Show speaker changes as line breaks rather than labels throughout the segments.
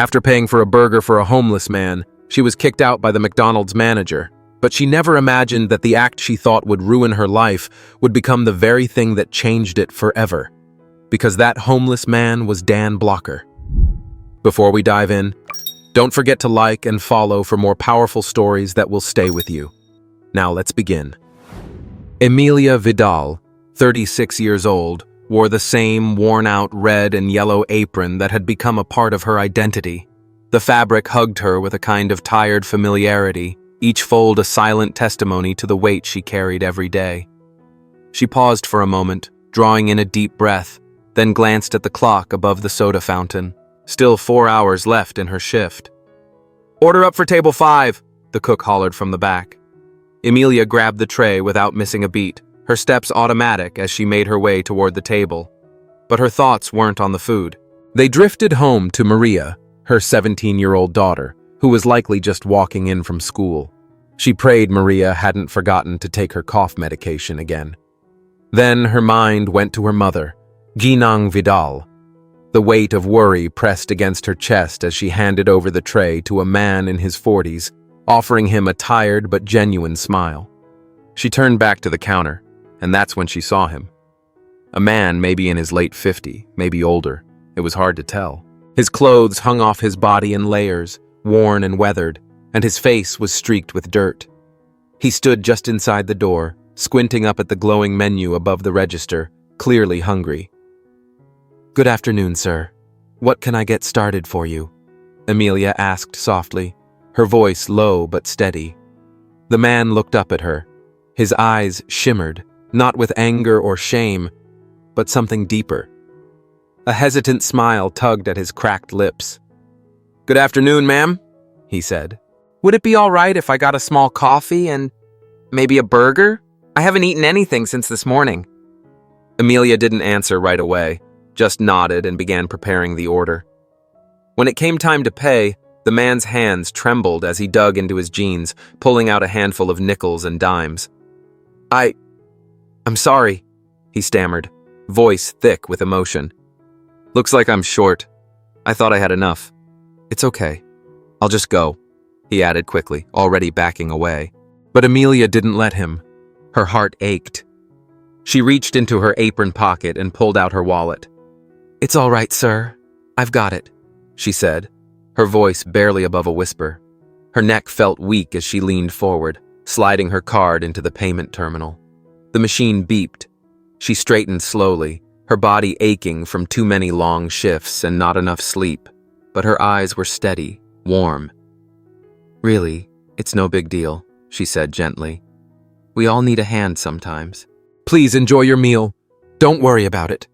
After paying for a burger for a homeless man, she was kicked out by the McDonald's manager. But she never imagined that the act she thought would ruin her life would become the very thing that changed it forever. Because that homeless man was Dan Blocker. Before we dive in, don't forget to like and follow for more powerful stories that will stay with you. Now let's begin. Emilia Vidal, 36 years old, wore the same worn-out red and yellow apron that had become a part of her identity. The fabric hugged her with a kind of tired familiarity, each fold a silent testimony to the weight she carried every day. She paused for a moment, drawing in a deep breath, then glanced at the clock above the soda fountain. Still 4 hours left in her shift. "Order up for table 5, the cook hollered from the back. Emilia grabbed the tray without missing a beat, her steps automatic as she made her way toward the table. But her thoughts weren't on the food. They drifted home to Maria, her 17-year-old daughter, who was likely just walking in from school. She prayed Maria hadn't forgotten to take her cough medication again. Then her mind went to her mother, Ginang Vidal. The weight of worry pressed against her chest as she handed over the tray to a man in his 40s, offering him a tired but genuine smile. She turned back to the counter, and that's when she saw him. A man maybe in his late 50s, maybe older. It was hard to tell. His clothes hung off his body in layers, worn and weathered, and his face was streaked with dirt. He stood just inside the door, squinting up at the glowing menu above the register, clearly hungry. "Good afternoon, sir. What can I get started for you?" Emilia asked softly, her voice low but steady. The man looked up at her. His eyes shimmered, not with anger or shame, but something deeper. A hesitant smile tugged at his cracked lips. "Good afternoon, ma'am," he said. "Would it be all right if I got a small coffee and maybe a burger? I haven't eaten anything since this morning." Emilia didn't answer right away, just nodded and began preparing the order. When it came time to pay, the man's hands trembled as he dug into his jeans, pulling out a handful of nickels and dimes. I'm sorry," he stammered, voice thick with emotion. "Looks like I'm short. I thought I had enough. It's okay. I'll just go," he added quickly, already backing away. But Emilia didn't let him. Her heart ached. She reached into her apron pocket and pulled out her wallet. "It's all right, sir. I've got it," she said, her voice barely above a whisper. Her neck felt weak as she leaned forward, sliding her card into the payment terminal. The machine beeped. She straightened slowly, her body aching from too many long shifts and not enough sleep, but her eyes were steady, warm. "Really, it's no big deal," she said gently. "We all need a hand sometimes. Please enjoy your meal. Don't worry about it."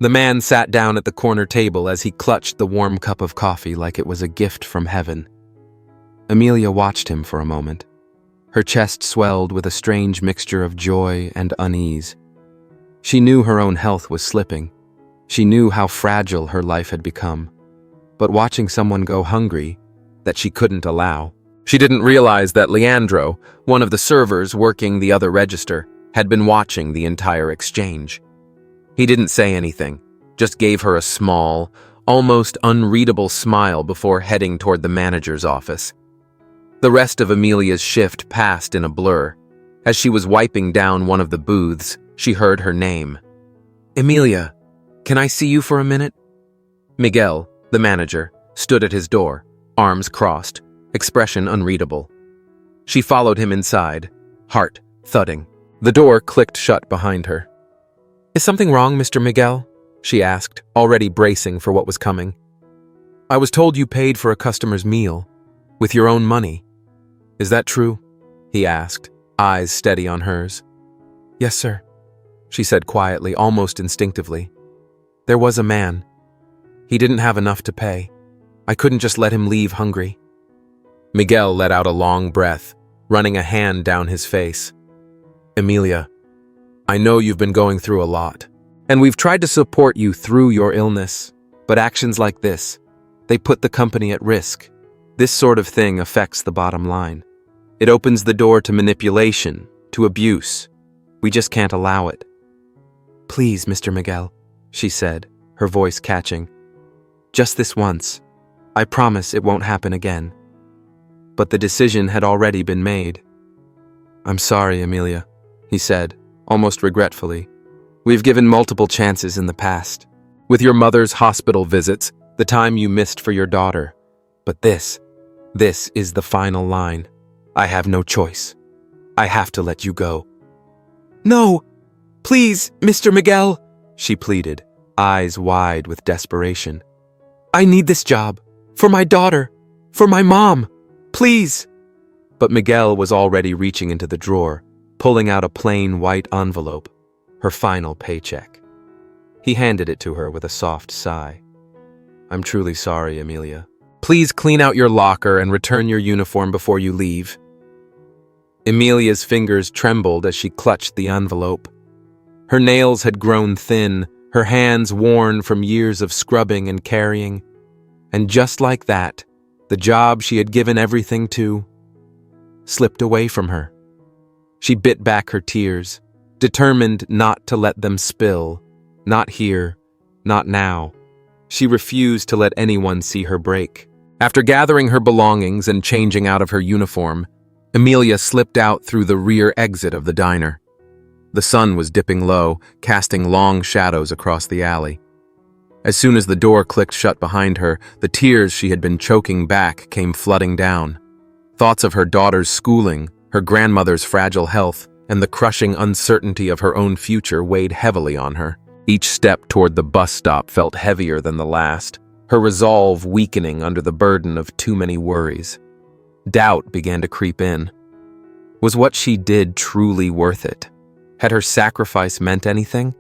The man sat down at the corner table as he clutched the warm cup of coffee like it was a gift from heaven. Emilia watched him for a moment. Her chest swelled with a strange mixture of joy and unease. She knew her own health was slipping. She knew how fragile her life had become. But watching someone go hungry, that she couldn't allow. She didn't realize that Leandro, one of the servers working the other register, had been watching the entire exchange. He didn't say anything, just gave her a small, almost unreadable smile before heading toward the manager's office. The rest of Emilia's shift passed in a blur. As she was wiping down one of the booths, she heard her name. "Emilia, can I see you for a minute?" Miguel, the manager, stood at his door, arms crossed, expression unreadable. She followed him inside, heart thudding. The door clicked shut behind her. "Is something wrong, Mr. Miguel?" she asked, already bracing for what was coming. "I was told you paid for a customer's meal, with your own money. Is that true?" he asked, eyes steady on hers. "Yes, sir," she said quietly, almost instinctively. "There was a man. He didn't have enough to pay. I couldn't just let him leave hungry." Miguel let out a long breath, running a hand down his face. "Emilia, I know you've been going through a lot, and we've tried to support you through your illness, but actions like this, they put the company at risk. This sort of thing affects the bottom line. It opens the door to manipulation, to abuse. We just can't allow it." "Please, Mr. Miguel," she said, her voice catching. "Just this once. I promise it won't happen again. But the decision had already been made. I'm sorry, Amelia, he said, almost regretfully. We've given multiple chances in the past. With your mother's hospital visits, the time you missed for your daughter. But this is the final line. I have no choice. I have to let you go. No! Please, Mr. Miguel, she pleaded, eyes wide with desperation. I need this job. For my daughter. For my mom. Please! But Miguel was already reaching into the drawer, pulling out a plain white envelope, her final paycheck. He handed it to her with a soft sigh. I'm truly sorry, Amelia. Please clean out your locker and return your uniform before you leave. Amelia's fingers trembled as she clutched the envelope. Her nails had grown thin, her hands worn from years of scrubbing and carrying. And just like that, the job she had given everything to slipped away from her. She bit back her tears, determined not to let them spill. Not here, not now. She refused to let anyone see her break. After gathering her belongings and changing out of her uniform, Amelia slipped out through the rear exit of the diner. The sun was dipping low, casting long shadows across the alley. As soon as the door clicked shut behind her, the tears she had been choking back came flooding down. Thoughts of her daughter's schooling, her grandmother's fragile health, and the crushing uncertainty of her own future weighed heavily on her. Each step toward the bus stop felt heavier than the last, her resolve weakening under the burden of too many worries. Doubt began to creep in. Was what she did truly worth it? Had her sacrifice meant anything?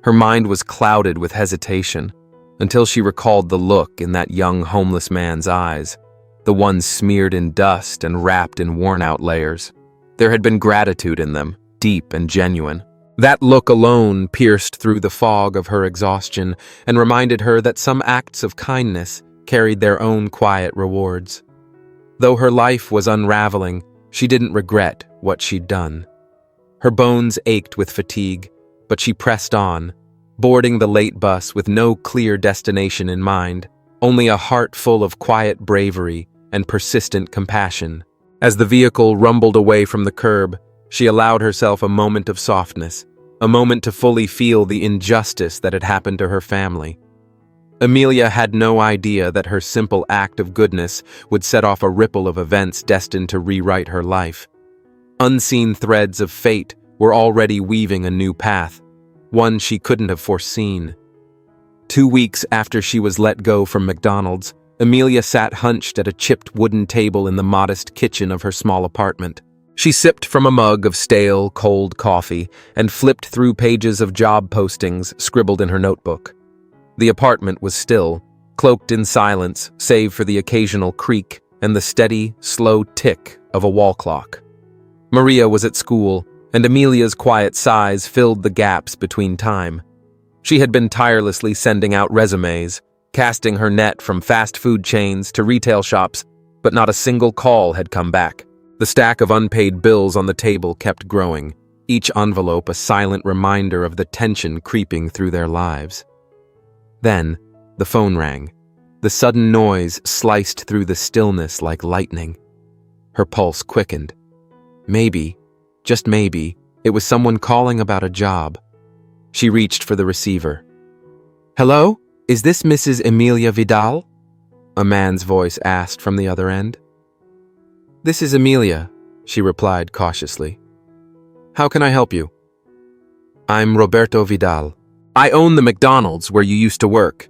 Her mind was clouded with hesitation, until she recalled the look in that young homeless man's eyes, the ones smeared in dust and wrapped in worn-out layers. There had been gratitude in them, deep and genuine. That look alone pierced through the fog of her exhaustion and reminded her that some acts of kindness carried their own quiet rewards. Though her life was unraveling, she didn't regret what she'd done. Her bones ached with fatigue, but she pressed on, boarding the late bus with no clear destination in mind, only a heart full of quiet bravery and persistent compassion. As the vehicle rumbled away from the curb, she allowed herself a moment of softness, a moment to fully feel the injustice that had happened to her family. Amelia had no idea that her simple act of goodness would set off a ripple of events destined to rewrite her life. Unseen threads of fate were already weaving a new path, one she couldn't have foreseen. 2 weeks after she was let go from McDonald's, Amelia sat hunched at a chipped wooden table in the modest kitchen of her small apartment. She sipped from a mug of stale, cold coffee and flipped through pages of job postings scribbled in her notebook. The apartment was still, cloaked in silence, save for the occasional creak and the steady, slow tick of a wall clock. Maria was at school, and Amelia's quiet sighs filled the gaps between time. She had been tirelessly sending out resumes, casting her net from fast food chains to retail shops, but not a single call had come back. The stack of unpaid bills on the table kept growing, each envelope a silent reminder of the tension creeping through their lives. Then, the phone rang. The sudden noise sliced through the stillness like lightning. Her pulse quickened. Maybe, just maybe, it was someone calling about a job. She reached for the receiver. Hello? Is this Mrs. Emilia Vidal? A man's voice asked from the other end. This is Amelia, she replied cautiously. How can I help you? I'm Roberto Vidal. I own the McDonald's where you used to work.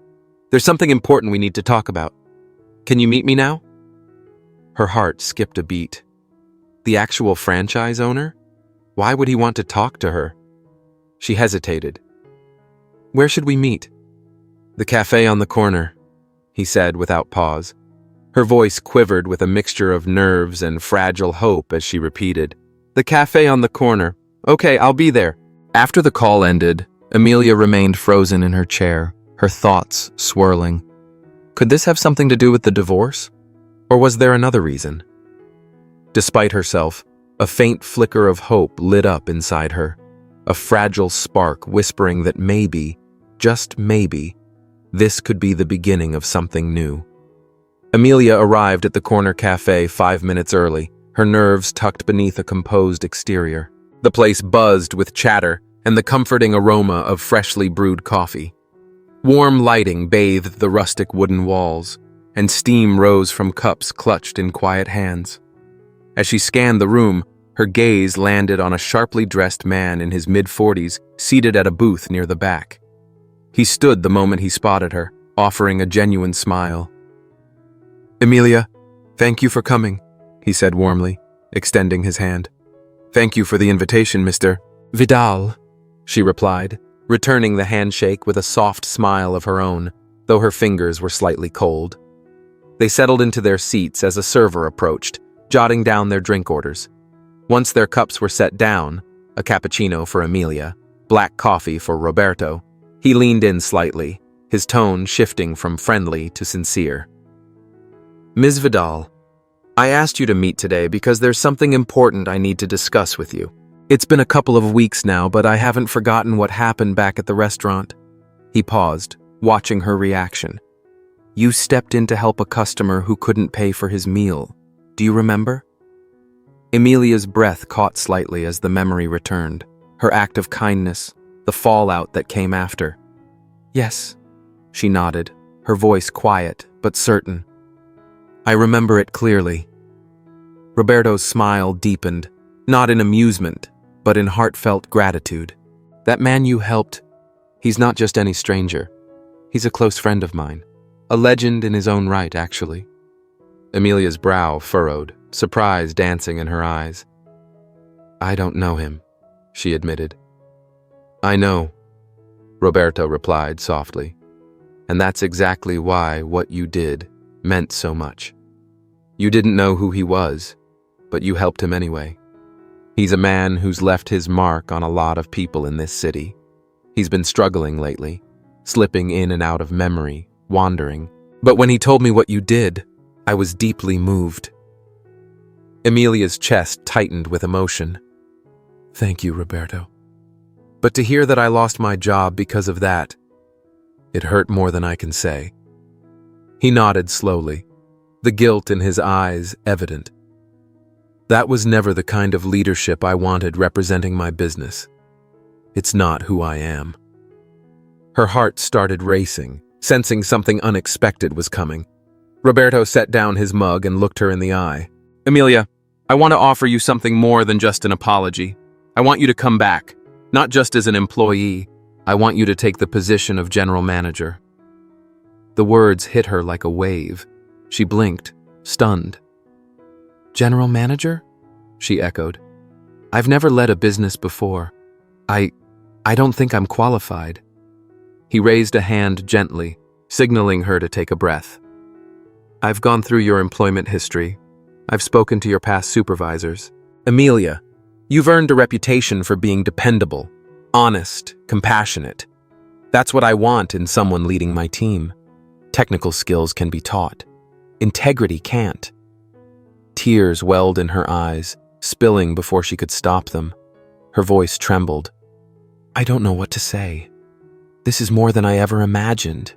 There's something important we need to talk about. Can you meet me now? Her heart skipped a beat. The actual franchise owner? Why would he want to talk to her? She hesitated. Where should we meet? The cafe on the corner, he said without pause. Her voice quivered with a mixture of nerves and fragile hope as she repeated, The cafe on the corner. Okay, I'll be there. After the call ended, Amelia remained frozen in her chair, her thoughts swirling. Could this have something to do with the divorce? Or was there another reason? Despite herself, a faint flicker of hope lit up inside her, a fragile spark whispering that maybe, just maybe, this could be the beginning of something new. Amelia arrived at the corner cafe 5 minutes early, her nerves tucked beneath a composed exterior. The place buzzed with chatter and the comforting aroma of freshly brewed coffee. Warm lighting bathed the rustic wooden walls, and steam rose from cups clutched in quiet hands. As she scanned the room, her gaze landed on a sharply dressed man in his mid-40s seated at a booth near the back. He stood the moment he spotted her, offering a genuine smile. "Emilia, thank you for coming," he said warmly, extending his hand. "Thank you for the invitation, Mr. Vidal," she replied, returning the handshake with a soft smile of her own, though her fingers were slightly cold. They settled into their seats as a server approached, jotting down their drink orders. Once their cups were set down, a cappuccino for Amelia, black coffee for Roberto, he leaned in slightly, his tone shifting from friendly to sincere. "Ms. Vidal, I asked you to meet today because there's something important I need to discuss with you. It's been a couple of weeks now, but I haven't forgotten what happened back at the restaurant." He paused, watching her reaction. "You stepped in to help a customer who couldn't pay for his meal. Do you remember?" Emilia's breath caught slightly as the memory returned, her act of kindness, the fallout that came after. "Yes," she nodded, her voice quiet but certain. "I remember it clearly." Roberto's smile deepened, not in amusement, but in heartfelt gratitude. "That man you helped, he's not just any stranger. He's a close friend of mine. A legend in his own right, actually." Emilia's brow furrowed, surprise dancing in her eyes. "I don't know him," she admitted. "I know," Roberto replied softly. "And that's exactly why what you did meant so much. You didn't know who he was, but you helped him anyway. He's a man who's left his mark on a lot of people in this city. He's been struggling lately, slipping in and out of memory, wandering. But when he told me what you did, I was deeply moved." Emilia's chest tightened with emotion. "Thank you, Roberto. But to hear that I lost my job because of that, it hurt more than I can say." He nodded slowly, the guilt in his eyes evident. "That was never the kind of leadership I wanted representing my business. It's not who I am." Her heart started racing, sensing something unexpected was coming. Roberto set down his mug and looked her in the eye. "Emilia, I want to offer you something more than just an apology. I want you to come back, not just as an employee. I want you to take the position of general manager." The words hit her like a wave. She blinked, stunned. "General manager?" she echoed. "I've never led a business before. I don't think I'm qualified." He raised a hand gently, signaling her to take a breath. "I've gone through your employment history. I've spoken to your past supervisors. Emilia, you've earned a reputation for being dependable, honest, compassionate. That's what I want in someone leading my team. Technical skills can be taught. Integrity can't." Tears welled in her eyes, spilling before she could stop them. Her voice trembled. "I don't know what to say. This is more than I ever imagined."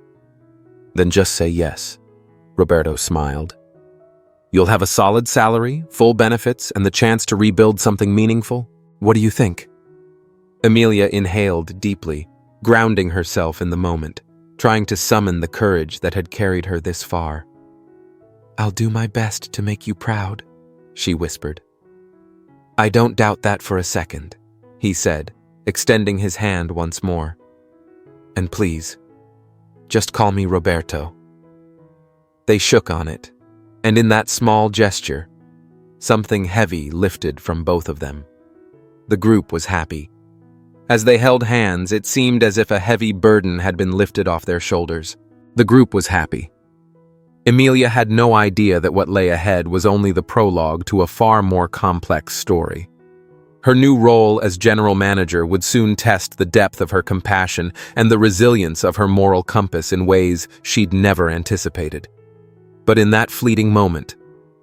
"Then just say yes," Roberto smiled. "You'll have a solid salary, full benefits, and the chance to rebuild something meaningful. What do you think?" Emilia inhaled deeply, grounding herself in the moment, trying to summon the courage that had carried her this far. "I'll do my best to make you proud," she whispered. "I don't doubt that for a second," he said, extending his hand once more. "And please, just call me Roberto." They shook on it, and in that small gesture, something heavy lifted from both of them. The group was happy. As they held hands, it seemed as if a heavy burden had been lifted off their shoulders. The group was happy. Emilia had no idea that what lay ahead was only the prologue to a far more complex story. Her new role as general manager would soon test the depth of her compassion and the resilience of her moral compass in ways she'd never anticipated. But in that fleeting moment,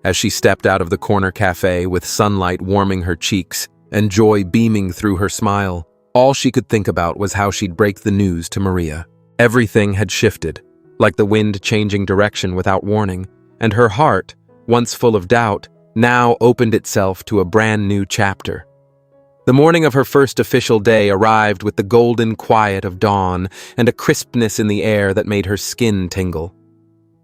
as she stepped out of the corner cafe with sunlight warming her cheeks and joy beaming through her smile, all she could think about was how she'd break the news to Maria. Everything had shifted, like the wind changing direction without warning, and her heart, once full of doubt, now opened itself to a brand new chapter. The morning of her first official day arrived with the golden quiet of dawn and a crispness in the air that made her skin tingle.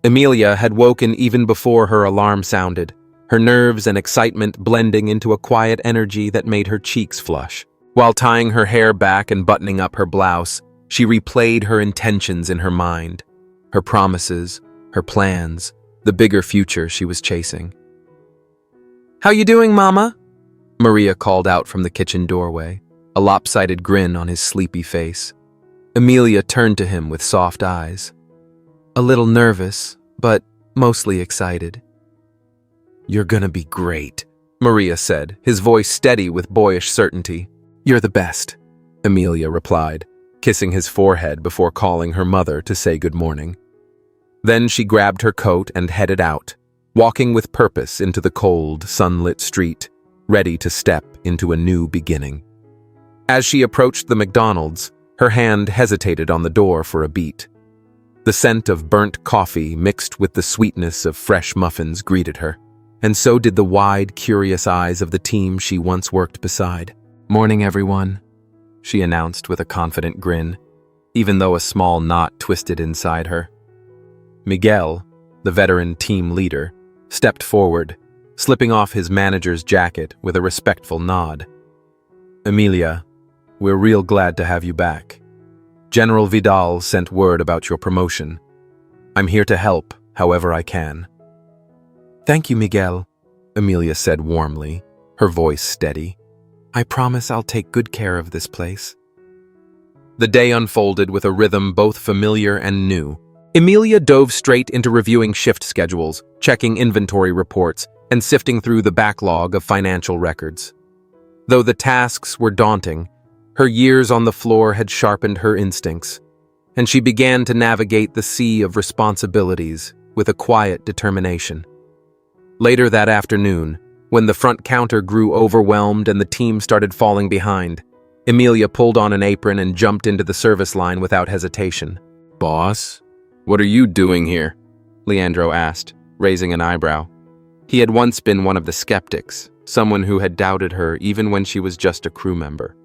Amelia had woken even before her alarm sounded, her nerves and excitement blending into a quiet energy that made her cheeks flush. While tying her hair back and buttoning up her blouse, she replayed her intentions in her mind, her promises, her plans, the bigger future she was chasing. "How you doing, Mama?" Maria called out from the kitchen doorway, a lopsided grin on his sleepy face. Amelia turned to him with soft eyes. A little nervous, but mostly excited. "You're gonna be great," Maria said, his voice steady with boyish certainty. "You're the best," Amelia replied, kissing his forehead before calling her mother to say good morning. Then she grabbed her coat and headed out, walking with purpose into the cold, sunlit street, ready to step into a new beginning. As she approached the McDonald's, her hand hesitated on the door for a beat. The scent of burnt coffee mixed with the sweetness of fresh muffins greeted her, and so did the wide, curious eyes of the team she once worked beside. "Morning, everyone," she announced with a confident grin, even though a small knot twisted inside her. Miguel, the veteran team leader, stepped forward, slipping off his manager's jacket with a respectful nod. "Amelia, we're real glad to have you back. General Vidal sent word about your promotion. I'm here to help however I can." "Thank you, Miguel," Amelia said warmly, her voice steady. "I promise I'll take good care of this place." The day unfolded with a rhythm both familiar and new. Amelia dove straight into reviewing shift schedules, checking inventory reports, and sifting through the backlog of financial records. Though the tasks were daunting, her years on the floor had sharpened her instincts, and she began to navigate the sea of responsibilities with a quiet determination. Later that afternoon, when the front counter grew overwhelmed and the team started falling behind, Amelia pulled on an apron and jumped into the service line without hesitation. "Boss, what are you doing here?" Leandro asked, raising an eyebrow. He had once been one of the skeptics, someone who had doubted her even when she was just a crew member.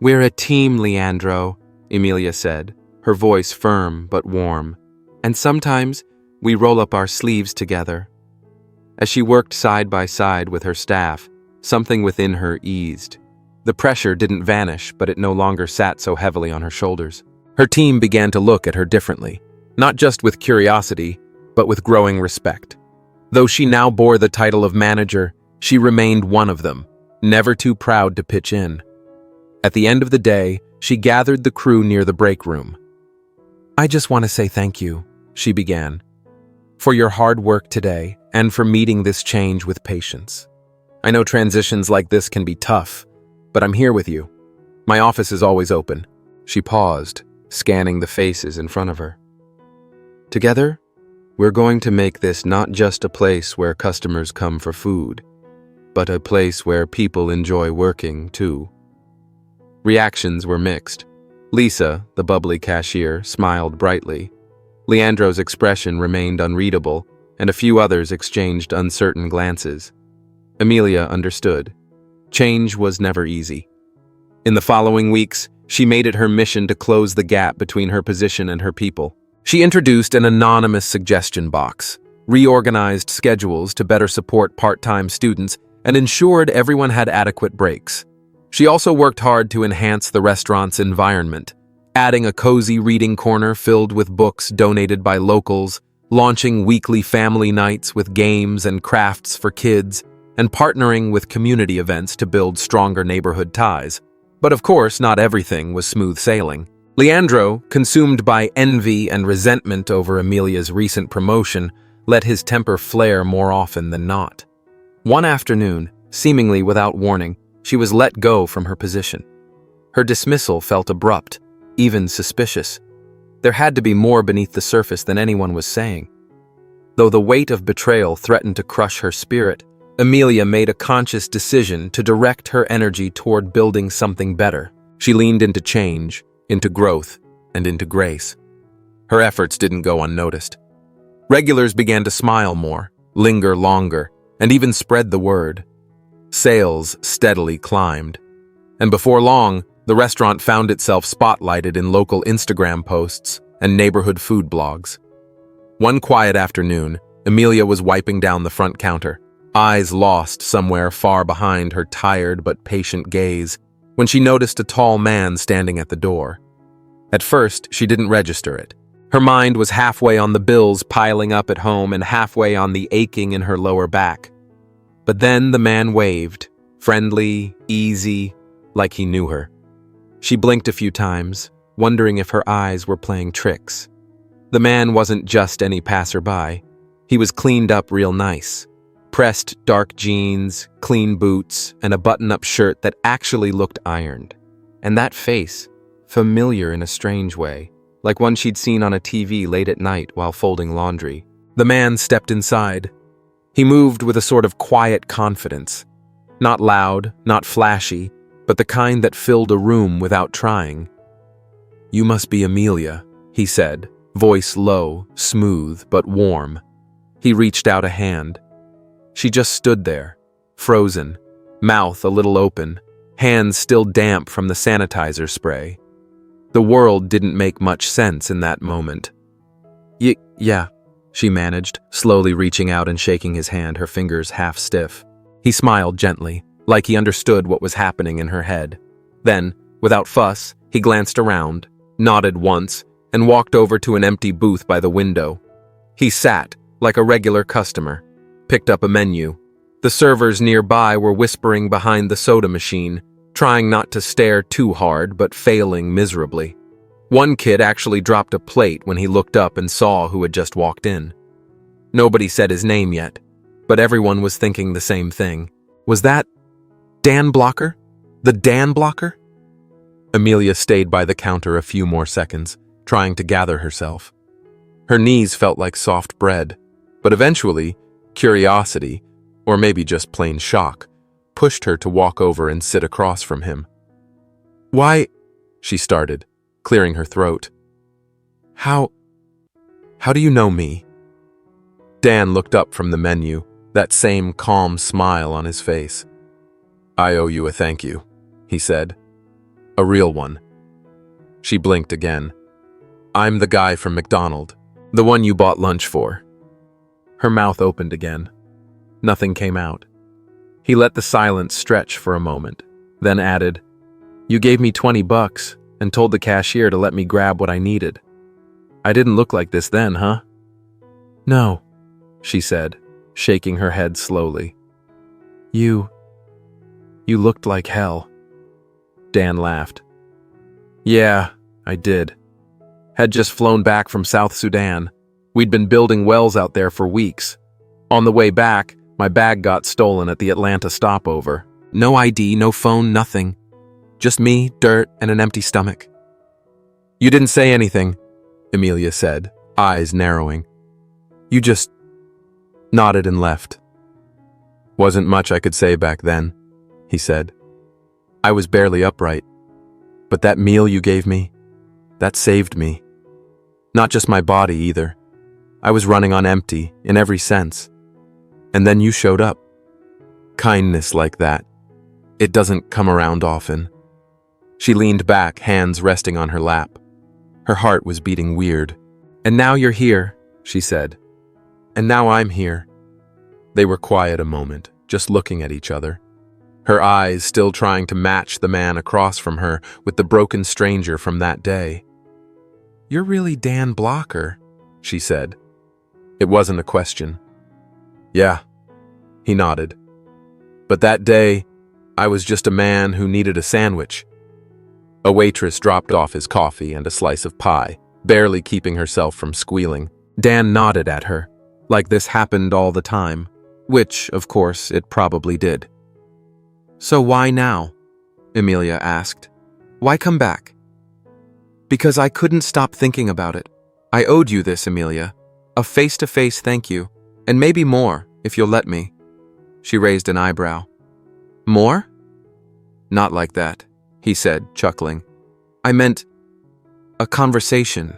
"We're a team, Leandro," Amelia said, her voice firm but warm, "and sometimes we roll up our sleeves together." As she worked side by side with her staff, something within her eased. The pressure didn't vanish, but it no longer sat so heavily on her shoulders. Her team began to look at her differently, not just with curiosity, but with growing respect. Though she now bore the title of manager, she remained one of them, never too proud to pitch in. At the end of the day, she gathered the crew near the break room. "I just want to say thank you," she began, "for your hard work today and for meeting this change with patience. I know transitions like this can be tough, but I'm here with you. My office is always open." She paused, scanning the faces in front of her. "Together, we're going to make this not just a place where customers come for food, but a place where people enjoy working, too." Reactions were mixed. Lisa, the bubbly cashier, smiled brightly. Leandro's expression remained unreadable, and a few others exchanged uncertain glances. Amelia understood. Change was never easy. In the following weeks, she made it her mission to close the gap between her position and her people. She introduced an anonymous suggestion box, reorganized schedules to better support part-time students, and ensured everyone had adequate breaks. She also worked hard to enhance the restaurant's environment, adding a cozy reading corner filled with books donated by locals, launching weekly family nights with games and crafts for kids, and partnering with community events to build stronger neighborhood ties. But of course, not everything was smooth sailing. Leandro, consumed by envy and resentment over Amelia's recent promotion, let his temper flare more often than not. One afternoon, seemingly without warning, she was let go from her position. Her dismissal felt abrupt, even suspicious. There had to be more beneath the surface than anyone was saying. Though the weight of betrayal threatened to crush her spirit, Amelia made a conscious decision to direct her energy toward building something better. She leaned into change, into growth, and into grace. Her efforts didn't go unnoticed. Regulars began to smile more, linger longer, and even spread the word. Sales steadily climbed. And before long, the restaurant found itself spotlighted in local Instagram posts and neighborhood food blogs. One quiet afternoon, Amelia was wiping down the front counter, eyes lost somewhere far behind her tired but patient gaze, when she noticed a tall man standing at the door. At first, she didn't register it. Her mind was halfway on the bills piling up at home and halfway on the aching in her lower back. But then the man waved, friendly, easy, like he knew her. She blinked a few times, wondering if her eyes were playing tricks. The man wasn't just any passerby. He was cleaned up real nice. Pressed dark jeans, clean boots, and a button-up shirt that actually looked ironed. And that face, familiar in a strange way, like one she'd seen on a TV late at night while folding laundry. The man stepped inside. He moved with a sort of quiet confidence. Not loud, not flashy, but the kind that filled a room without trying. "You must be Amelia," he said, voice low, smooth, but warm. He reached out a hand. She just stood there, frozen, mouth a little open, hands still damp from the sanitizer spray. The world didn't make much sense in that moment. Yeah, she managed, slowly reaching out and shaking his hand, her fingers half stiff. He smiled gently, like he understood what was happening in her head. Then, without fuss, he glanced around, nodded once, and walked over to an empty booth by the window. He sat, like a regular customer, picked up a menu. The servers nearby were whispering behind the soda machine, trying not to stare too hard but failing miserably. One kid actually dropped a plate when he looked up and saw who had just walked in. Nobody said his name yet, but everyone was thinking the same thing. Was that Dan Blocker? The Dan Blocker? Amelia stayed by the counter a few more seconds, trying to gather herself. Her knees felt like soft bread, but eventually, curiosity, or maybe just plain shock, pushed her to walk over and sit across from him. "Why?" she started, clearing her throat. How do you know me?" Dan looked up from the menu, that same calm smile on his face. "I owe you a thank you," he said. "A real one." She blinked again. "I'm the guy from McDonald's, the one you bought lunch for." Her mouth opened again. Nothing came out. He let the silence stretch for a moment, then added, "You gave me $20 and told the cashier to let me grab what I needed. I didn't look like this then, huh?" "No," she said, shaking her head slowly. You looked like hell." Dan laughed. "Yeah, I did. Had just flown back from South Sudan. We'd been building wells out there for weeks. On the way back, my bag got stolen at the Atlanta stopover. No ID, no phone, nothing. Just me, dirt, and an empty stomach." "You didn't say anything," Amelia said, eyes narrowing. "You just nodded and left." "Wasn't much I could say back then," he said. "I was barely upright. But that meal you gave me, that saved me. Not just my body either. I was running on empty, in every sense. And then you showed up. Kindness like that, it doesn't come around often." She leaned back, hands resting on her lap. Her heart was beating weird. "And now you're here," she said. "And now I'm here." They were quiet a moment, just looking at each other. Her eyes still trying to match the man across from her with the broken stranger from that day. "You're really Dan Blocker," she said. It wasn't a question. "Yeah," he nodded. "But that day, I was just a man who needed a sandwich." A waitress dropped off his coffee and a slice of pie, barely keeping herself from squealing. Dan nodded at her, like this happened all the time, which, of course, it probably did. "So why now?" Amelia asked. "Why come back?" "Because I couldn't stop thinking about it. I owed you this, Amelia. A face-to-face thank you, and maybe more, if you'll let me." She raised an eyebrow. "More?" "Not like that," he said, chuckling. "I meant a conversation,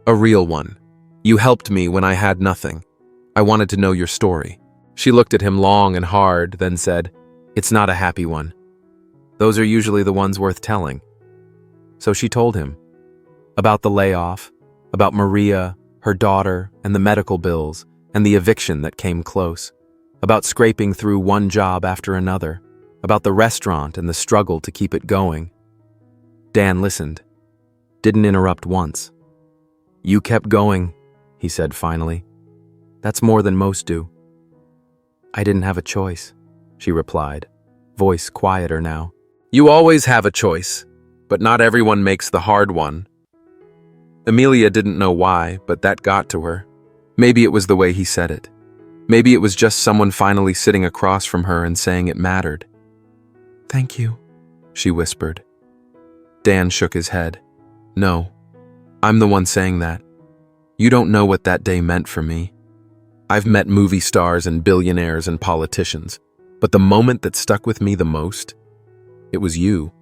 a real one. You helped me when I had nothing. I wanted to know your story. She looked at him long and hard, then said, It's not a happy one. Those are usually the ones worth telling. So she told him about the layoff, about Maria, her daughter, and the medical bills, and the eviction that came close, about scraping through one job after another, about the restaurant and the struggle to keep it going. Dan listened, didn't interrupt once. You kept going, he said finally. That's more than most do. I didn't have a choice, she replied, voice quieter now. You always have a choice, but not everyone makes the hard one. Amelia didn't know why, but that got to her. Maybe it was the way he said it. Maybe it was just someone finally sitting across from her and saying it mattered. Thank you, she whispered. Dan shook his head. No, I'm the one saying that. You don't know what that day meant for me. I've met movie stars and billionaires and politicians, but the moment that stuck with me the most, it was you.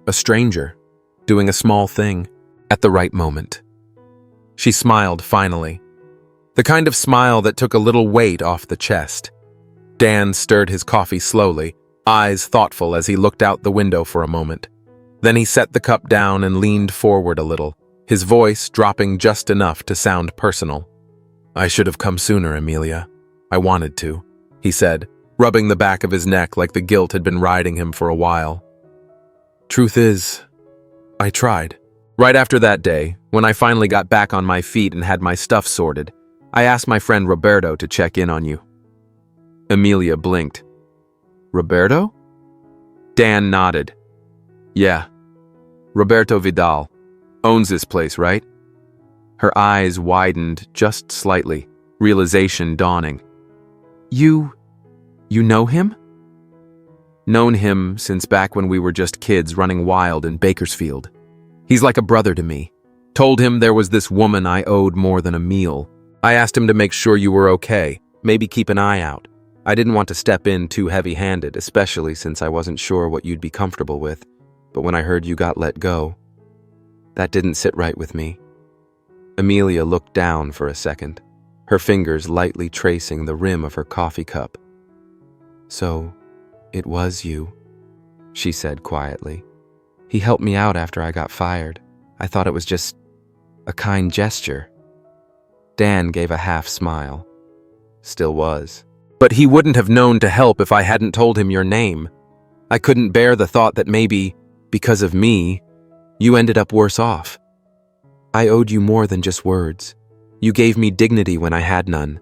A stranger, doing a small thing, at the right moment. She smiled finally. The kind of smile that took a little weight off the chest. Dan stirred his coffee slowly, eyes thoughtful as he looked out the window for a moment. Then he set the cup down and leaned forward a little, his voice dropping just enough to sound personal. I should have come sooner, Amelia. I wanted to, he said, rubbing the back of his neck like the guilt had been riding him for a while. Truth is, I tried. Right after that day, when I finally got back on my feet and had my stuff sorted, I asked my friend Roberto to check in on you. Amelia blinked. Roberto? Dan nodded. Yeah. Roberto Vidal. Owns this place, right? Her eyes widened just slightly, realization dawning. You know him? Known him since back when we were just kids running wild in Bakersfield. He's like a brother to me. Told him there was this woman I owed more than a meal. I asked him to make sure you were okay, maybe keep an eye out. I didn't want to step in too heavy-handed, especially since I wasn't sure what you'd be comfortable with. But when I heard you got let go, that didn't sit right with me. Amelia looked down for a second, her fingers lightly tracing the rim of her coffee cup. So, it was you, she said quietly. He helped me out after I got fired. I thought it was just a kind gesture. Dan gave a half smile. Still was. But he wouldn't have known to help if I hadn't told him your name. I couldn't bear the thought that maybe, because of me, you ended up worse off. I owed you more than just words. You gave me dignity when I had none,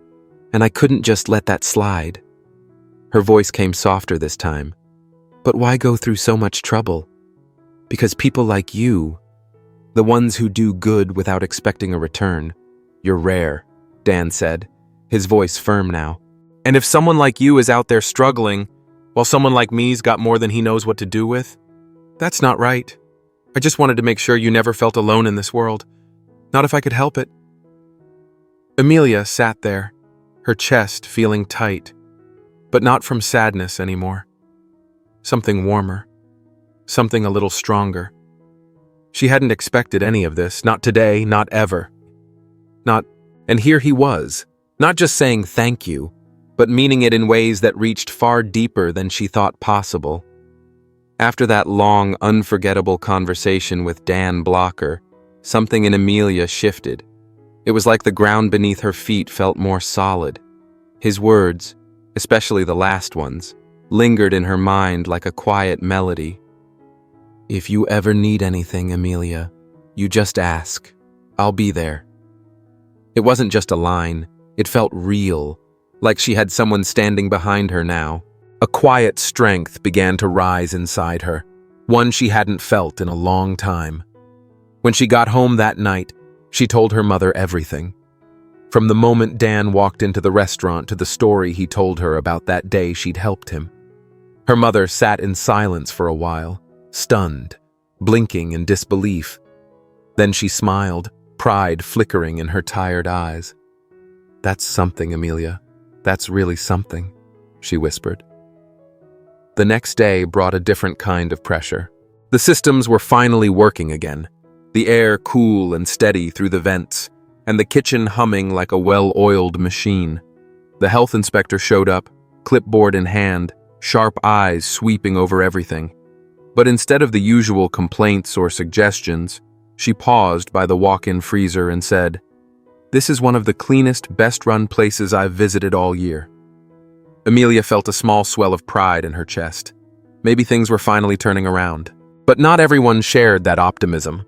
and I couldn't just let that slide. Her voice came softer this time. But why go through so much trouble? Because people like you, the ones who do good without expecting a return, you're rare, Dan said, his voice firm now. And if someone like you is out there struggling, while someone like me's got more than he knows what to do with, that's not right. I just wanted to make sure you never felt alone in this world. Not if I could help it. Amelia sat there, her chest feeling tight, but not from sadness anymore. Something warmer. Something a little stronger. She hadn't expected any of this, not today, not ever. And here he was, not just saying thank you, but meaning it in ways that reached far deeper than she thought possible. After that long, unforgettable conversation with Dan Blocker, something in Amelia shifted. It was like the ground beneath her feet felt more solid. His words, especially the last ones, lingered in her mind like a quiet melody. If you ever need anything, Amelia, you just ask. I'll be there. It wasn't just a line. It felt real, like she had someone standing behind her now. A quiet strength began to rise inside her, one she hadn't felt in a long time. When she got home that night, she told her mother everything. From the moment Dan walked into the restaurant to the story he told her about that day she'd helped him. Her mother sat in silence for a while, stunned, blinking in disbelief. Then she smiled, pride flickering in her tired eyes. That's something, Amelia. That's really something, she whispered. The next day brought a different kind of pressure. The systems were finally working again, the air cool and steady through the vents, and the kitchen humming like a well-oiled machine. The health inspector showed up, clipboard in hand, sharp eyes sweeping over everything. But instead of the usual complaints or suggestions, she paused by the walk-in freezer and said, "This is one of the cleanest, best-run places I've visited all year." Amelia felt a small swell of pride in her chest. Maybe things were finally turning around. But not everyone shared that optimism.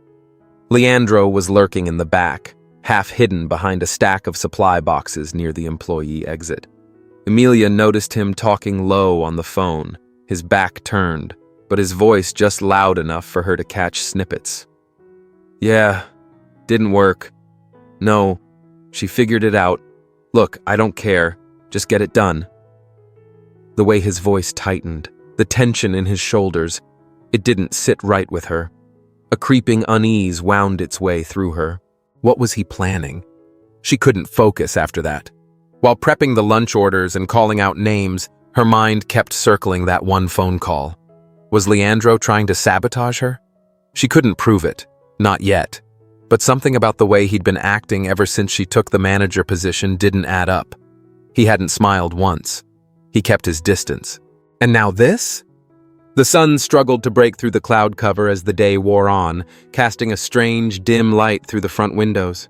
Leandro was lurking in the back, half hidden behind a stack of supply boxes near the employee exit. Amelia noticed him talking low on the phone, his back turned, but his voice just loud enough for her to catch snippets. "Yeah, didn't work. No, she figured it out. Look, I don't care. Just get it done." The way his voice tightened, the tension in his shoulders, it didn't sit right with her. A creeping unease wound its way through her. What was he planning? She couldn't focus after that. While prepping the lunch orders and calling out names, her mind kept circling that one phone call. Was Leandro trying to sabotage her? She couldn't prove it, not yet. But something about the way he'd been acting ever since she took the manager position didn't add up. He hadn't smiled once. He kept his distance. And now this? The sun struggled to break through the cloud cover as the day wore on, casting a strange, dim light through the front windows.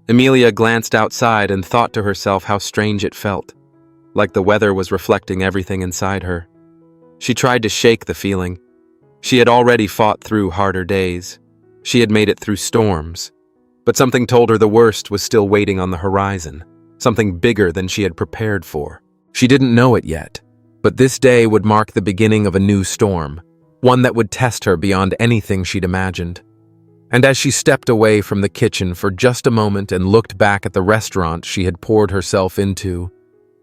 Amelia glanced outside and thought to herself how strange it felt, like the weather was reflecting everything inside her. She tried to shake the feeling. She had already fought through harder days. She had made it through storms. But something told her the worst was still waiting on the horizon, something bigger than she had prepared for. She didn't know it yet, but this day would mark the beginning of a new storm, one that would test her beyond anything she'd imagined. And as she stepped away from the kitchen for just a moment and looked back at the restaurant she had poured herself into,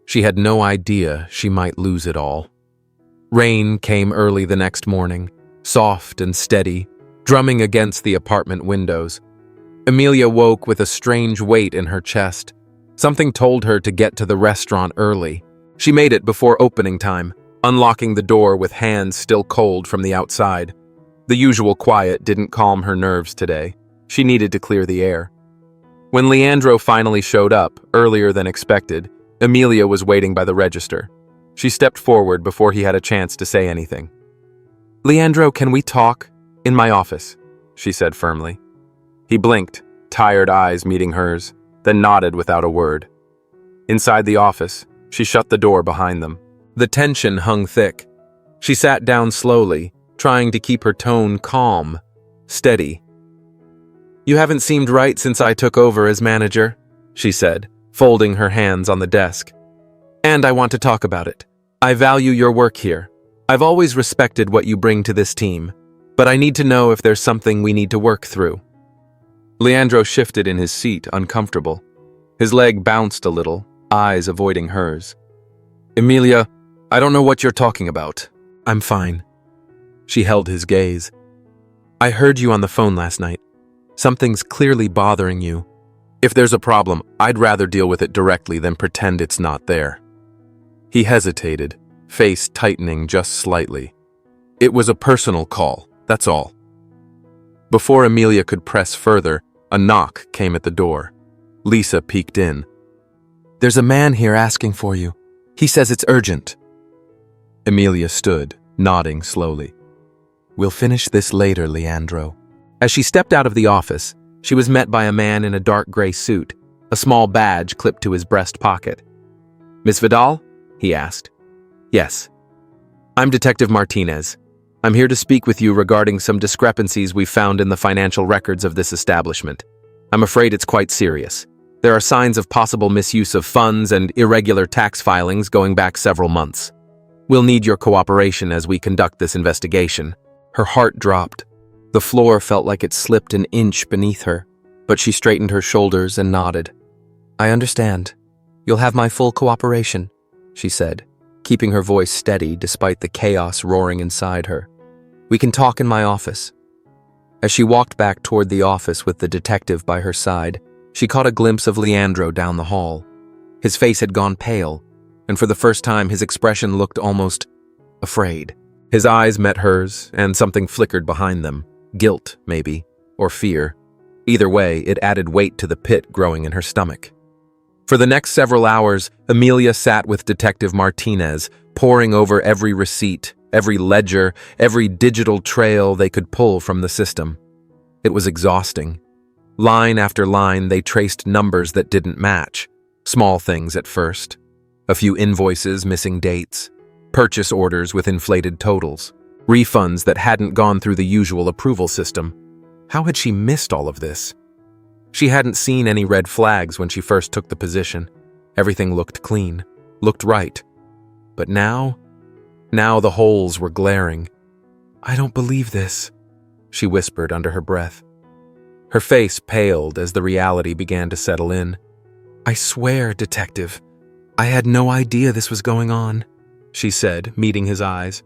she had no idea she might lose it all. Rain came early the next morning, soft and steady, drumming against the apartment windows. Amelia woke with a strange weight in her chest. Something told her to get to the restaurant early. She made it before opening time, unlocking the door with hands still cold from the outside. The usual quiet didn't calm her nerves today. She needed to clear the air. When Leandro finally showed up, earlier than expected, Amelia was waiting by the register. She stepped forward before he had a chance to say anything. "Leandro, can we talk? In my office," she said firmly. He blinked, tired eyes meeting hers, then nodded without a word. Inside the office, she shut the door behind them. The tension hung thick. She sat down slowly, trying to keep her tone calm, steady. "You haven't seemed right since I took over as manager," she said, folding her hands on the desk. "And I want to talk about it. I value your work here. I've always respected what you bring to this team, but I need to know if there's something we need to work through." Leandro shifted in his seat, uncomfortable. His leg bounced a little, eyes avoiding hers. "Amelia, I don't know what you're talking about. I'm fine." She held his gaze. "I heard you on the phone last night. Something's clearly bothering you. If there's a problem, I'd rather deal with it directly than pretend it's not there." He hesitated, face tightening just slightly. "It was a personal call, that's all." Before Amelia could press further, a knock came at the door. Lisa peeked in. "There's a man here asking for you. He says it's urgent." Amelia stood, nodding slowly. "We'll finish this later, Leandro." As she stepped out of the office, she was met by a man in a dark gray suit, a small badge clipped to his breast pocket. "Miss Vidal?" he asked. "Yes. I'm Detective Martinez. I'm here to speak with you regarding some discrepancies we've found in the financial records of this establishment. I'm afraid it's quite serious. There are signs of possible misuse of funds and irregular tax filings going back several months. We'll need your cooperation as we conduct this investigation." Her heart dropped. The floor felt like it slipped an inch beneath her, but she straightened her shoulders and nodded. "I understand. You'll have my full cooperation," she said, keeping her voice steady despite the chaos roaring inside her. "We can talk in my office." As she walked back toward the office with the detective by her side, she caught a glimpse of Leandro down the hall. His face had gone pale, and for the first time his expression looked almost afraid. His eyes met hers, and something flickered behind them. Guilt, maybe, or fear. Either way, it added weight to the pit growing in her stomach. For the next several hours, Amelia sat with Detective Martinez, poring over every receipt, every ledger, every digital trail they could pull from the system. It was exhausting. Line after line, they traced numbers that didn't match. Small things at first. A few invoices missing dates. Purchase orders with inflated totals. Refunds that hadn't gone through the usual approval system. How had she missed all of this? She hadn't seen any red flags when she first took the position. Everything looked clean, looked right. But now the holes were glaring. "I don't believe this," she whispered under her breath. Her face paled as the reality began to settle in. "I swear, Detective, I had no idea this was going on," she said, meeting his eyes.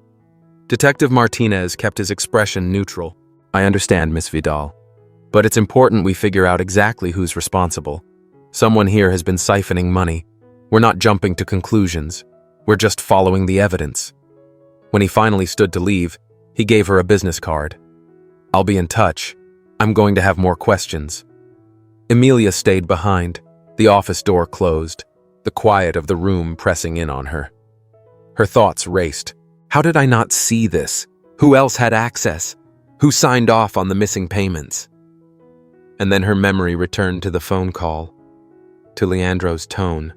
Detective Martinez kept his expression neutral. "I understand, Miss Vidal, but it's important we figure out exactly who's responsible. Someone here has been siphoning money. We're not jumping to conclusions. We're just following the evidence." When he finally stood to leave, he gave her a business card. "I'll be in touch. I'm going to have more questions." Amelia stayed behind, the office door closed, the quiet of the room pressing in on her. Her thoughts raced. How did I not see this? Who else had access? Who signed off on the missing payments? And then her memory returned to the phone call, to Leandro's tone.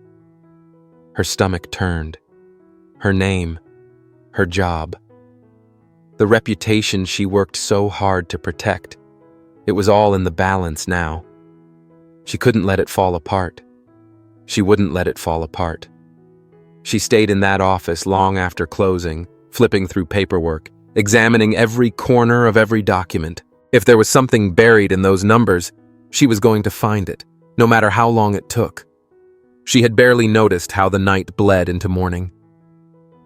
Her stomach turned. Her name, her job. The reputation she worked so hard to protect. It was all in the balance now. She couldn't let it fall apart. She wouldn't let it fall apart. She stayed in that office long after closing, flipping through paperwork, examining every corner of every document. If there was something buried in those numbers, she was going to find it, no matter how long it took. She had barely noticed how the night bled into morning.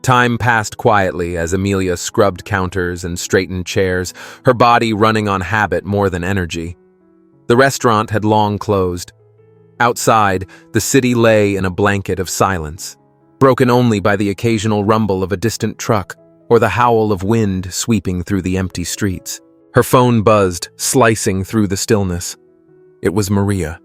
Time passed quietly as Amelia scrubbed counters and straightened chairs, her body running on habit more than energy. The restaurant had long closed. Outside, the city lay in a blanket of silence, broken only by the occasional rumble of a distant truck or the howl of wind sweeping through the empty streets. Her phone buzzed, slicing through the stillness. It was Maria.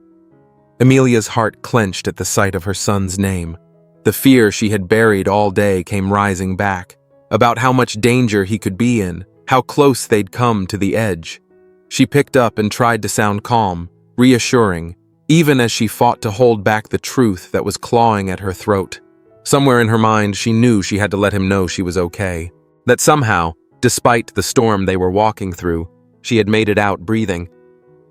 Amelia's heart clenched at the sight of her son's name. The fear she had buried all day came rising back, about how much danger he could be in, how close they'd come to the edge. She picked up and tried to sound calm, reassuring, even as she fought to hold back the truth that was clawing at her throat. Somewhere in her mind, she knew she had to let him know she was okay, that somehow, despite the storm they were walking through, she had made it out breathing.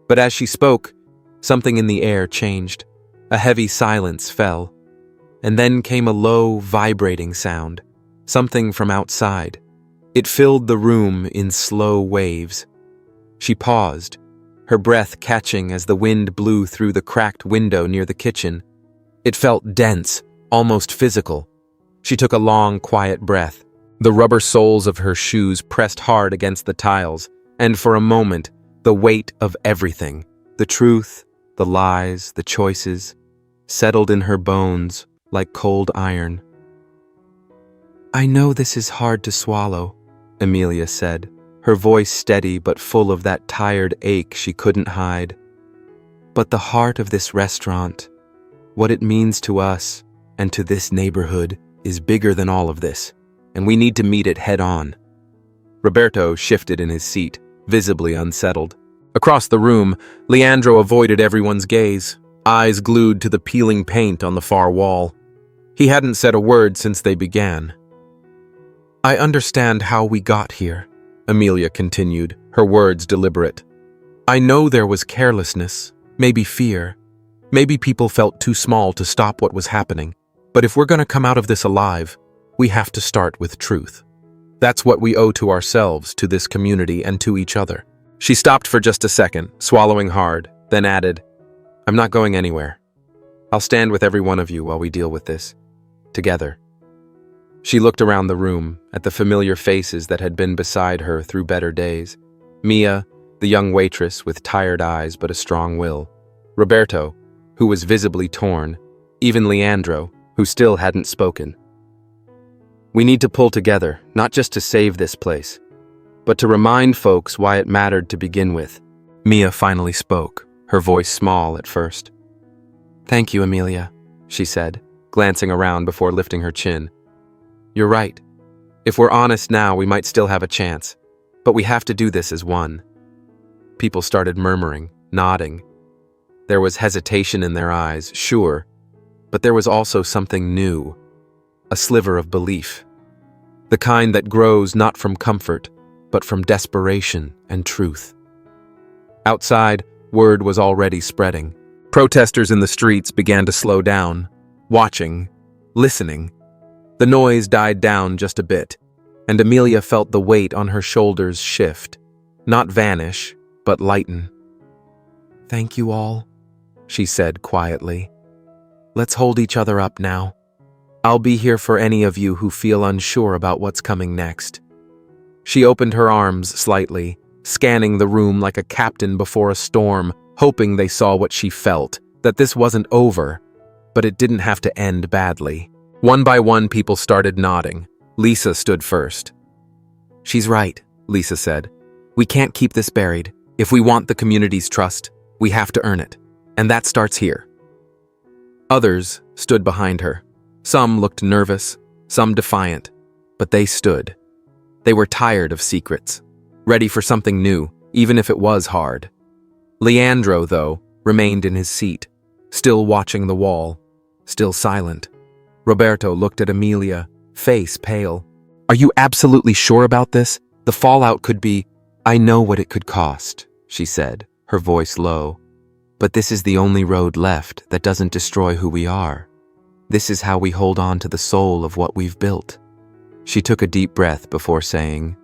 But as she spoke, something in the air changed. A heavy silence fell. And then came a low, vibrating sound, something from outside. It filled the room in slow waves. She paused, her breath catching as the wind blew through the cracked window near the kitchen. It felt dense, almost physical. She took a long, quiet breath. The rubber soles of her shoes pressed hard against the tiles, and for a moment, the weight of everything, the truth, the lies, the choices, settled in her bones like cold iron. "I know this is hard to swallow," Amelia said, her voice steady but full of that tired ache she couldn't hide. "But the heart of this restaurant, what it means to us and to this neighborhood, is bigger than all of this, and we need to meet it head on." Roberto shifted in his seat, visibly unsettled. Across the room, Leandro avoided everyone's gaze, eyes glued to the peeling paint on the far wall. He hadn't said a word since they began. "I understand how we got here," Amelia continued, her words deliberate. "I know there was carelessness, maybe fear. Maybe people felt too small to stop what was happening. But if we're going to come out of this alive, we have to start with truth. That's what we owe to ourselves, to this community, and to each other." She stopped for just a second, swallowing hard, then added, "I'm not going anywhere. I'll stand with every one of you while we deal with this. Together." She looked around the room, at the familiar faces that had been beside her through better days. Mia, the young waitress with tired eyes but a strong will. Roberto, who was visibly torn. Even Leandro, who still hadn't spoken. "We need to pull together, not just to save this place, but to remind folks why it mattered to begin with." Mia finally spoke, her voice small at first. "Thank you, Amelia," she said, glancing around before lifting her chin. "You're right. If we're honest now, we might still have a chance. But we have to do this as one." People started murmuring, nodding. There was hesitation in their eyes, sure, but there was also something new, a sliver of belief. The kind that grows not from comfort, but from desperation and truth. Outside, word was already spreading. Protesters in the streets began to slow down, watching, listening. The noise died down just a bit, and Amelia felt the weight on her shoulders shift, not vanish, but lighten. "Thank you all," she said quietly. "Let's hold each other up now. I'll be here for any of you who feel unsure about what's coming next." She opened her arms slightly, scanning the room like a captain before a storm, hoping they saw what she felt, that this wasn't over, but it didn't have to end badly. One by one, people started nodding. Lisa stood first. "She's right," Lisa said. "We can't keep this buried. If we want the community's trust, we have to earn it. And that starts here." Others stood behind her. Some looked nervous, some defiant, but they stood. They were tired of secrets, ready for something new, even if it was hard. Leandro, though, remained in his seat, still watching the wall, still silent. Roberto looked at Amelia, face pale. "Are you absolutely sure about this? The fallout could be—" "I know what it could cost," she said, her voice low. "But this is the only road left that doesn't destroy who we are. This is how we hold on to the soul of what we've built." She took a deep breath before saying,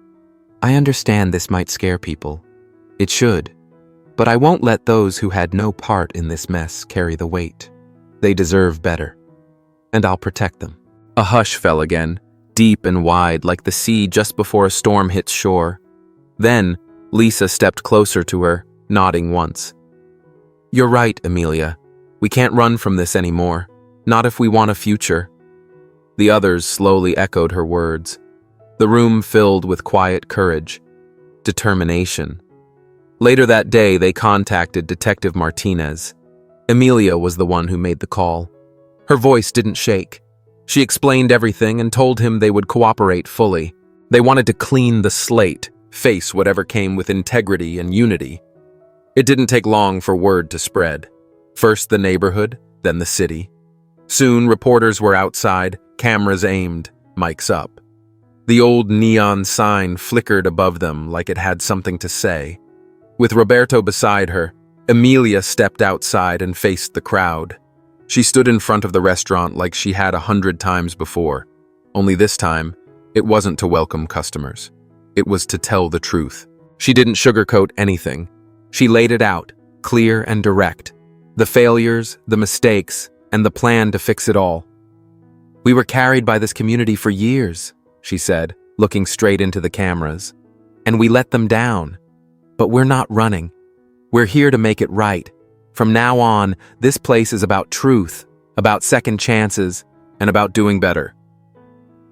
"I understand this might scare people. It should. But I won't let those who had no part in this mess carry the weight. They deserve better. And I'll protect them." A hush fell again, deep and wide like the sea just before a storm hits shore. Then, Lisa stepped closer to her, nodding once. "You're right, Amelia. We can't run from this anymore. Not if we want a future." The others slowly echoed her words. The room filled with quiet courage, determination. Later that day, they contacted Detective Martinez. Amelia was the one who made the call. Her voice didn't shake. She explained everything and told him they would cooperate fully. They wanted to clean the slate, face whatever came with integrity and unity. It didn't take long for word to spread. First the neighborhood, then the city. Soon reporters were outside, cameras aimed, mics up. The old neon sign flickered above them like it had something to say. With Roberto beside her, Amelia stepped outside and faced the crowd. She stood in front of the restaurant like she had 100 times before. Only this time, it wasn't to welcome customers. It was to tell the truth. She didn't sugarcoat anything. She laid it out, clear and direct. The failures, the mistakes, and the plan to fix it all. "We were carried by this community for years," she said, looking straight into the cameras. "And we let them down. But we're not running. We're here to make it right. From now on, this place is about truth, about second chances, and about doing better."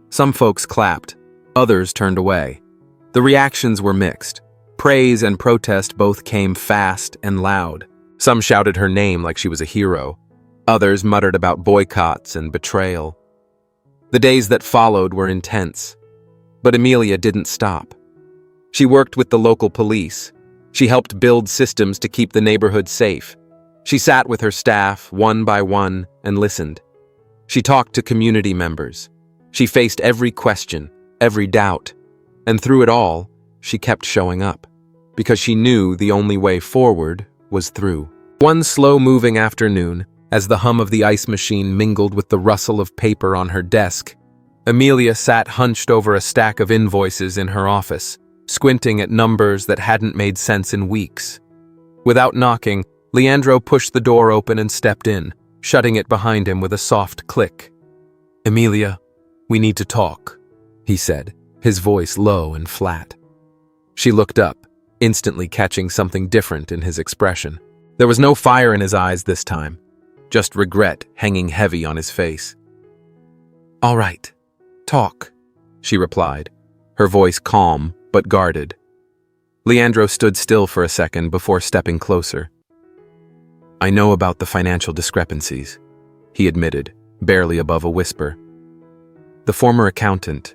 Some folks clapped. Others turned away. The reactions were mixed. Praise and protest both came fast and loud. Some shouted her name like she was a hero. Others muttered about boycotts and betrayal. The days that followed were intense. But Amelia didn't stop. She worked with the local police. She helped build systems to keep the neighborhood safe. She sat with her staff, one by one, and listened. She talked to community members. She faced every question, every doubt. And through it all, she kept showing up. Because she knew the only way forward was through. One slow-moving afternoon, as the hum of the ice machine mingled with the rustle of paper on her desk, Amelia sat hunched over a stack of invoices in her office, squinting at numbers that hadn't made sense in weeks. Without knocking, Leandro pushed the door open and stepped in, shutting it behind him with a soft click. "Amelia, we need to talk," he said, his voice low and flat. She looked up, instantly catching something different in his expression. There was no fire in his eyes this time, just regret hanging heavy on his face. "All right, talk," she replied, her voice calm but guarded. Leandro stood still for a second before stepping closer. I know about the financial discrepancies, he admitted, barely above a whisper. The former accountant,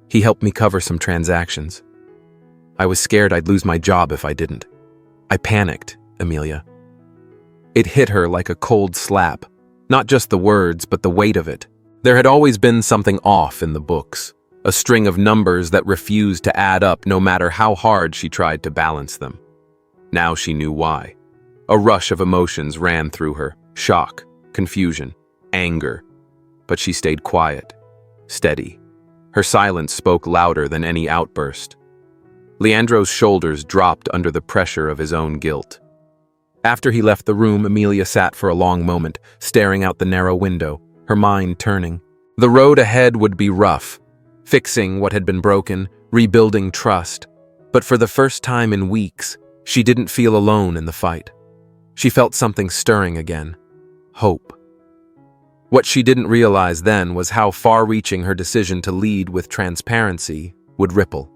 he helped me cover some transactions. I was scared I'd lose my job if I didn't. I panicked, Amelia. It hit her like a cold slap, not just the words, but the weight of it. There had always been something off in the books, a string of numbers that refused to add up no matter how hard she tried to balance them. Now she knew why. A rush of emotions ran through her, shock, confusion, anger. But she stayed quiet, steady. Her silence spoke louder than any outburst. Leandro's shoulders dropped under the pressure of his own guilt. After he left the room, Amelia sat for a long moment, staring out the narrow window, her mind turning. The road ahead would be rough, fixing what had been broken, rebuilding trust. But for the first time in weeks, she didn't feel alone in the fight. She felt something stirring again. Hope. What she didn't realize then was how far-reaching her decision to lead with transparency would ripple.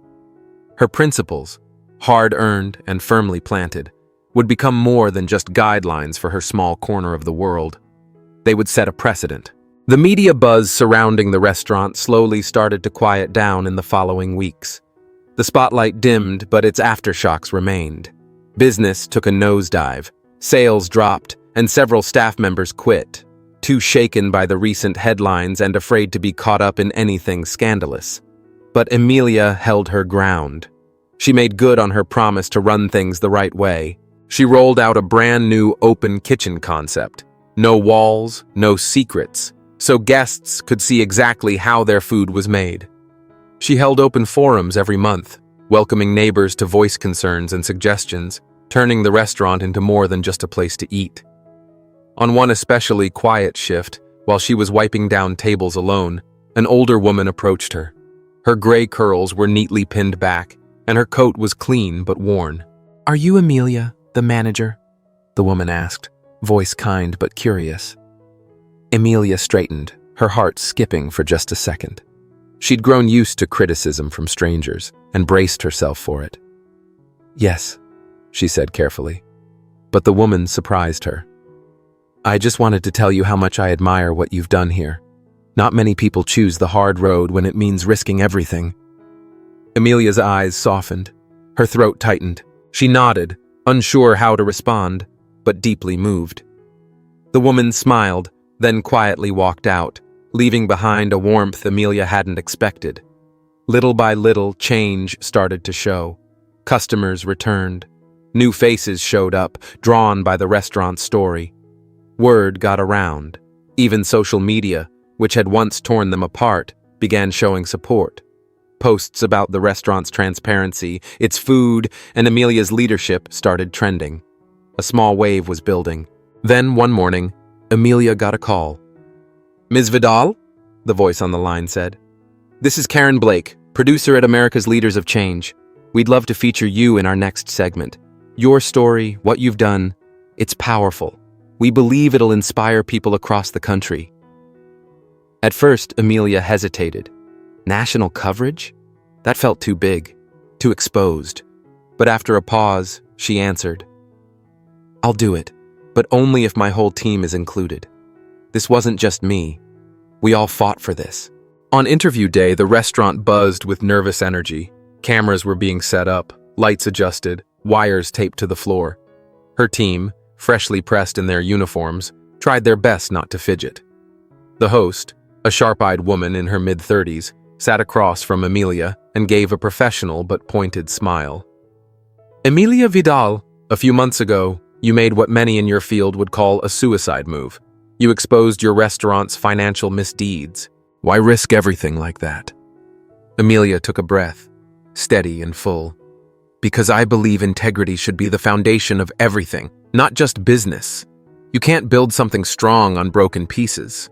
Her principles, hard-earned and firmly planted, would become more than just guidelines for her small corner of the world. They would set a precedent. The media buzz surrounding the restaurant slowly started to quiet down in the following weeks. The spotlight dimmed, but its aftershocks remained. Business took a nosedive, sales dropped, and several staff members quit, too shaken by the recent headlines and afraid to be caught up in anything scandalous. But Amelia held her ground. She made good on her promise to run things the right way. She rolled out a brand new open kitchen concept. No walls, no secrets, so guests could see exactly how their food was made. She held open forums every month, welcoming neighbors to voice concerns and suggestions, turning the restaurant into more than just a place to eat. On one especially quiet shift, while she was wiping down tables alone, an older woman approached her. Her gray curls were neatly pinned back, and her coat was clean but worn. "Are you Amelia, the manager?" the woman asked, voice kind but curious. Amelia straightened, her heart skipping for just a second. She'd grown used to criticism from strangers and braced herself for it. "Yes," she said carefully. But the woman surprised her. "I just wanted to tell you how much I admire what you've done here. Not many people choose the hard road when it means risking everything." Amelia's eyes softened. Her throat tightened. She nodded, unsure how to respond, but deeply moved. The woman smiled, then quietly walked out, leaving behind a warmth Amelia hadn't expected. Little by little, change started to show. Customers returned. New faces showed up, drawn by the restaurant's story. Word got around. Even social media, which had once torn them apart, began showing support. Posts about the restaurant's transparency, its food, and Amelia's leadership started trending. A small wave was building. Then, one morning, Amelia got a call. "Ms. Vidal?" the voice on the line said. "This is Karen Blake, producer at America's Leaders of Change. We'd love to feature you in our next segment. Your story, what you've done, it's powerful. We believe it'll inspire people across the country." At first, Amelia hesitated. National coverage? That felt too big, too exposed. But after a pause, she answered, "I'll do it, but only if my whole team is included. This wasn't just me. We all fought for this." On interview day, the restaurant buzzed with nervous energy. Cameras were being set up, lights adjusted, wires taped to the floor. Her team, freshly pressed in their uniforms, tried their best not to fidget. The host, a sharp-eyed woman in her mid-30s, sat across from Amelia and gave a professional but pointed smile. "Amelia Vidal, a few months ago, you made what many in your field would call a suicide move. You exposed your restaurant's financial misdeeds. Why risk everything like that?" Amelia took a breath, steady and full. "Because I believe integrity should be the foundation of everything, not just business. You can't build something strong on broken pieces."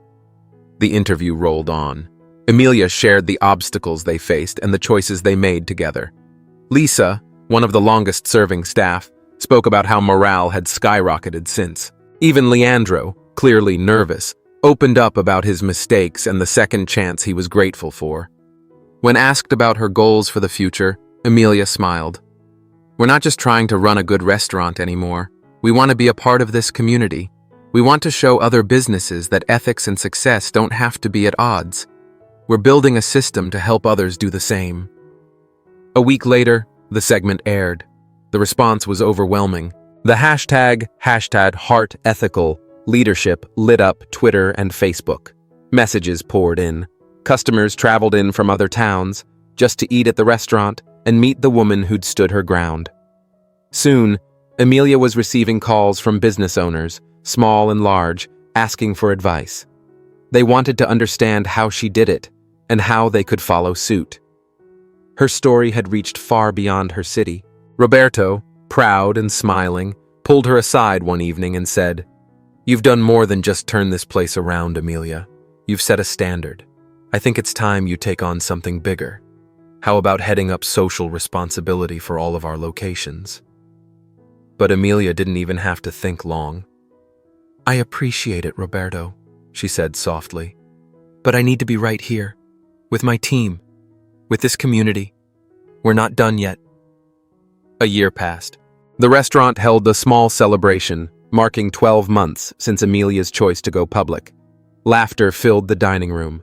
The interview rolled on. Amelia shared the obstacles they faced and the choices they made together. Lisa, one of the longest-serving staff, spoke about how morale had skyrocketed since. Even Leandro, clearly nervous, opened up about his mistakes and the second chance he was grateful for. When asked about her goals for the future, Amelia smiled. "We're not just trying to run a good restaurant anymore. We want to be a part of this community. We want to show other businesses that ethics and success don't have to be at odds. We're building a system to help others do the same. A week later, the segment aired. The response was overwhelming. The hashtag #HeartEthicalLeadership lit up Twitter and Facebook. Messages poured in. Customers traveled in from other towns just to eat at the restaurant and meet the woman who'd stood her ground. Soon, Amelia was receiving calls from business owners, small and large, asking for advice. They wanted to understand how she did it and how they could follow suit. Her story had reached far beyond her city. Roberto, proud and smiling, pulled her aside one evening and said, "You've done more than just turn this place around, Amelia. You've set a standard. I think it's time you take on something bigger. How about heading up social responsibility for all of our locations?" But Amelia didn't even have to think long. "I appreciate it, Roberto," she said softly. "But I need to be right here, with my team, with this community. We're not done yet." A year passed. The restaurant held a small celebration, marking 12 months since Amelia's choice to go public. Laughter filled the dining room.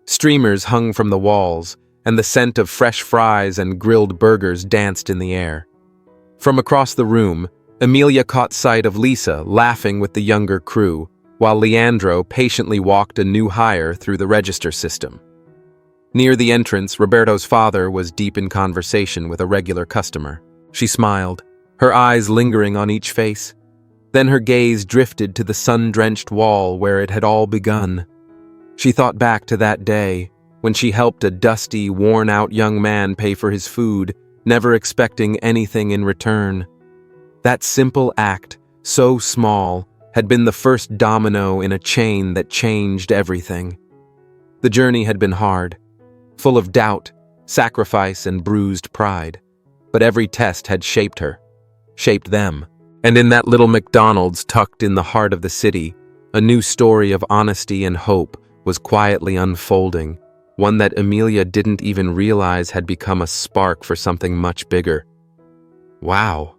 Streamers hung from the walls, and the scent of fresh fries and grilled burgers danced in the air. From across the room, Amelia caught sight of Lisa laughing with the younger crew, while Leandro patiently walked a new hire through the register system. Near the entrance, Roberto's father was deep in conversation with a regular customer. She smiled, her eyes lingering on each face. Then her gaze drifted to the sun-drenched wall where it had all begun. She thought back to that day when she helped a dusty, worn-out young man pay for his food, never expecting anything in return. That simple act, so small, had been the first domino in a chain that changed everything. The journey had been hard, full of doubt, sacrifice, and bruised pride. But every test had shaped her, shaped them. And in that little McDonald's tucked in the heart of the city, a new story of honesty and hope was quietly unfolding, one that Amelia didn't even realize had become a spark for something much bigger. Wow,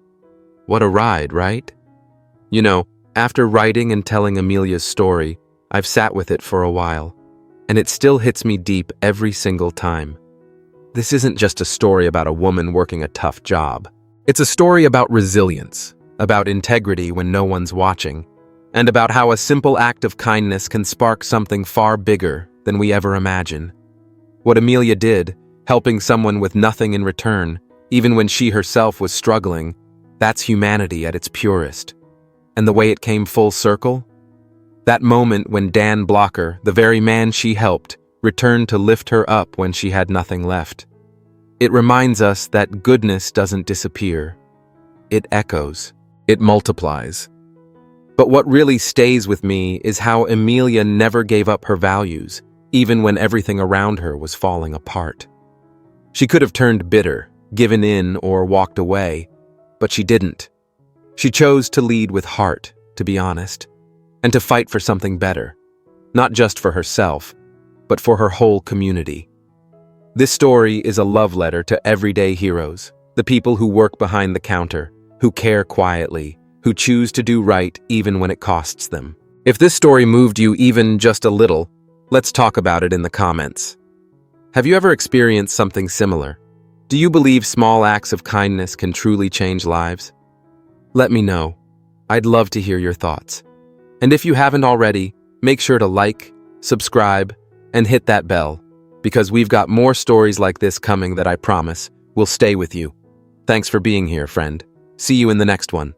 what a ride, right? You know, after writing and telling Amelia's story, I've sat with it for a while, and it still hits me deep every single time. This isn't just a story about a woman working a tough job. It's a story about resilience, about integrity when no one's watching, and about how a simple act of kindness can spark something far bigger than we ever imagine. What Amelia did, helping someone with nothing in return, even when she herself was struggling, that's humanity at its purest. And the way it came full circle? That moment when Dan Blocker, the very man she helped, returned to lift her up when she had nothing left. It reminds us that goodness doesn't disappear. It echoes. It multiplies. But what really stays with me is how Amelia never gave up her values, even when everything around her was falling apart. She could have turned bitter, given in, or walked away, but she didn't. She chose to lead with heart, to be honest, and to fight for something better, not just for herself, but for her whole community. This story is a love letter to everyday heroes, the people who work behind the counter, who care quietly, who choose to do right even when it costs them. If this story moved you even just a little, let's talk about it in the comments. Have you ever experienced something similar? Do you believe small acts of kindness can truly change lives? Let me know. I'd love to hear your thoughts. And if you haven't already, make sure to like, subscribe, and hit that bell, because we've got more stories like this coming that I promise will stay with you. Thanks for being here, friend. See you in the next one.